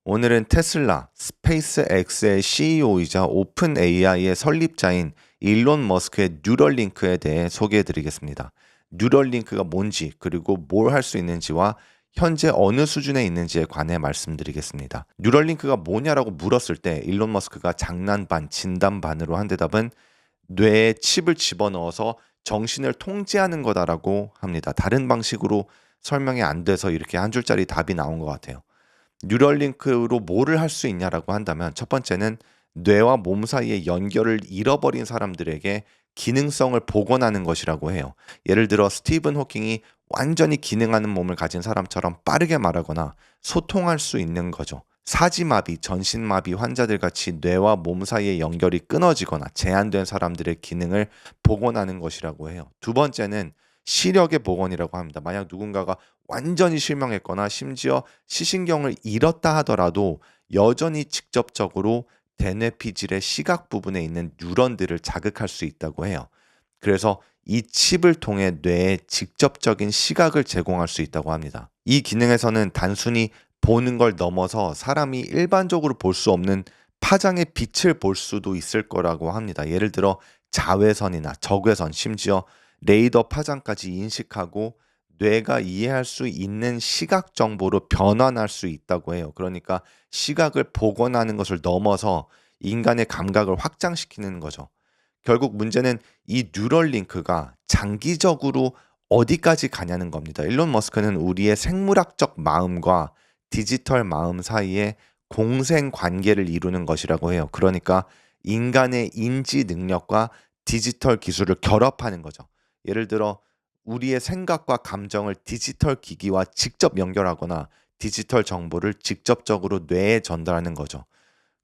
오늘은 테슬라, 스페이스X의 CEO이자 오픈 AI의 설립자인 일론 머스크의 뉴럴링크에 대해 소개해 드리겠습니다. 뉴럴링크가 뭔지 그리고 뭘 할 수 있는지와 현재 어느 수준에 있는지에 관해 말씀드리겠습니다. 뉴럴링크가 뭐냐라고 물었을 때 일론 머스크가 장난 반, 진담 반으로 한 대답은 뇌에 칩을 집어넣어서 정신을 통제하는 거다라고 합니다. 다른 방식으로 설명이 안 돼서 이렇게 한 줄짜리 답이 나온 것 같아요. 뉴럴링크로 뭐를 할 수 있냐라고 한다면 첫 번째는 뇌와 몸 사이의 연결을 잃어버린 사람들에게 기능성을 복원하는 것이라고 해요. 예를 들어 스티븐 호킹이 완전히 기능하는 몸을 가진 사람처럼 빠르게 말하거나 소통할 수 있는 거죠. 사지마비, 전신마비 환자들 같이 뇌와 몸 사이의 연결이 끊어지거나 제한된 사람들의 기능을 복원하는 것이라고 해요. 두 번째는 시력의 복원이라고 합니다. 만약 누군가가 완전히 실명했거나 심지어 시신경을 잃었다 하더라도 여전히 직접적으로 대뇌피질의 시각 부분에 있는 뉴런들을 자극할 수 있다고 해요. 그래서 이 칩을 통해 뇌에 직접적인 시각을 제공할 수 있다고 합니다. 이 기능에서는 단순히 보는 걸 넘어서 사람이 일반적으로 볼 수 없는 파장의 빛을 볼 수도 있을 거라고 합니다. 예를 들어 자외선이나 적외선, 심지어 레이더 파장까지 인식하고 뇌가 이해할 수 있는 시각 정보로 변환할 수 있다고 해요. 그러니까 시각을 복원하는 것을 넘어서 인간의 감각을 확장시키는 거죠. 결국 문제는 이 뉴럴링크가 장기적으로 어디까지 가냐는 겁니다. 일론 머스크는 우리의 생물학적 마음과 디지털 마음 사이에 공생 관계를 이루는 것이라고 해요. 그러니까 인간의 인지 능력과 디지털 기술을 결합하는 거죠. 예를 들어 우리의 생각과 감정을 디지털 기기와 직접 연결하거나 디지털 정보를 직접적으로 뇌에 전달하는 거죠.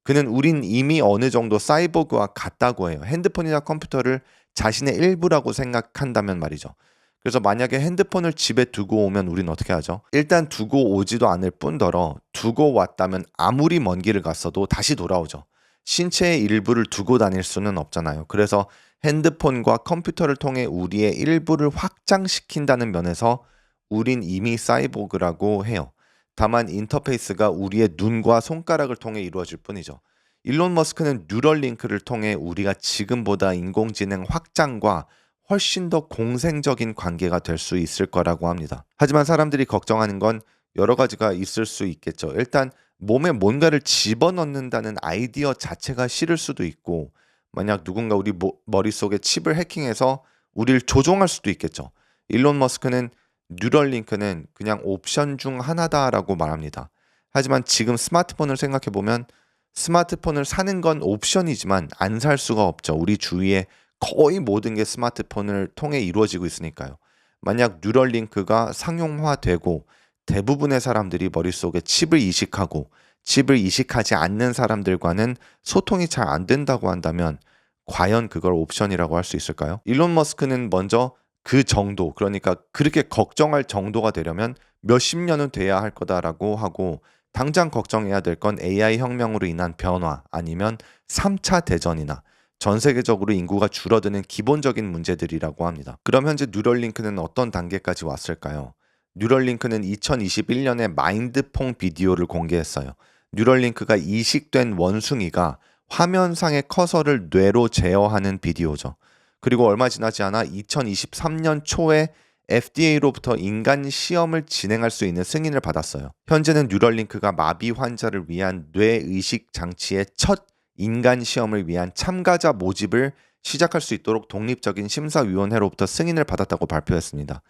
그는 우린 이미 어느 정도 사이보그와 같다고 해요. 핸드폰이나 컴퓨터를 자신의 일부라고 생각한다면 말이죠. 그래서 만약에 핸드폰을 집에 두고 오면 우린 어떻게 하죠? 일단 두고 오지도 않을 뿐더러 두고 왔다면 아무리 먼 길을 갔어도 다시 돌아오죠. 신체의 일부를 두고 다닐 수는 없잖아요. 그래서 핸드폰과 컴퓨터를 통해 우리의 일부를 확장시킨다는 면에서 우린 이미 사이보그라고 해요. 다만 인터페이스가 우리의 눈과 손가락을 통해 이루어질 뿐이죠. 일론 머스크는 뉴럴링크를 통해 우리가 지금보다 인공지능 확장과 훨씬 더 공생적인 관계가 될 수 있을 거라고 합니다. 하지만 사람들이 걱정하는 건 여러 가지가 있을 수 있겠죠. 일단 몸에 뭔가를 집어넣는다는 아이디어 자체가 싫을 수도 있고, 만약 누군가 우리 머릿속에 칩을 해킹해서 우리를 조종할 수도 있겠죠. 일론 머스크는 뉴럴링크는 그냥 옵션 중 하나다라고 말합니다. 하지만 지금 스마트폰을 생각해 보면 스마트폰을 사는 건 옵션이지만 안 살 수가 없죠. 우리 주위에 거의 모든 게 스마트폰을 통해 이루어지고 있으니까요. 만약 뉴럴링크가 상용화되고 대부분의 사람들이 머릿속에 칩을 이식하고 칩을 이식하지 않는 사람들과는 소통이 잘 안 된다고 한다면 과연 그걸 옵션이라고 할 수 있을까요? 일론 머스크는 먼저 그 정도, 그러니까 그렇게 걱정할 정도가 되려면 몇십 년은 돼야 할 거다라고 하고, 당장 걱정해야 될 건 AI 혁명으로 인한 변화 아니면 3차 대전이나 전 세계적으로 인구가 줄어드는 기본적인 문제들이라고 합니다. 그럼 현재 뉴럴링크는 어떤 단계까지 왔을까요? 뉴럴링크는 2021년에 마인드퐁 비디오를 공개했어요. 뉴럴링크가 이식된 원숭이가 화면상의 커서를 뇌로 제어하는 비디오죠. 그리고 얼마 지나지 않아 2023년 초에 FDA로부터 인간 시험을 진행할 수 있는 승인을 받았어요. 현재는 뉴럴링크가 마비 환자를 위한 뇌의식 장치의 첫 인간 시험을 위한 참가자 모집을 시작할 수 있도록 독립적인 심사위원회로부터 승인을 받았다고 발표했습니다.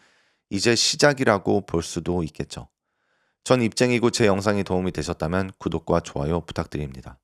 이제 시작이라고 볼 수도 있겠죠. 전 입쟁이고 제 영상이 도움이 되셨다면 구독과 좋아요 부탁드립니다.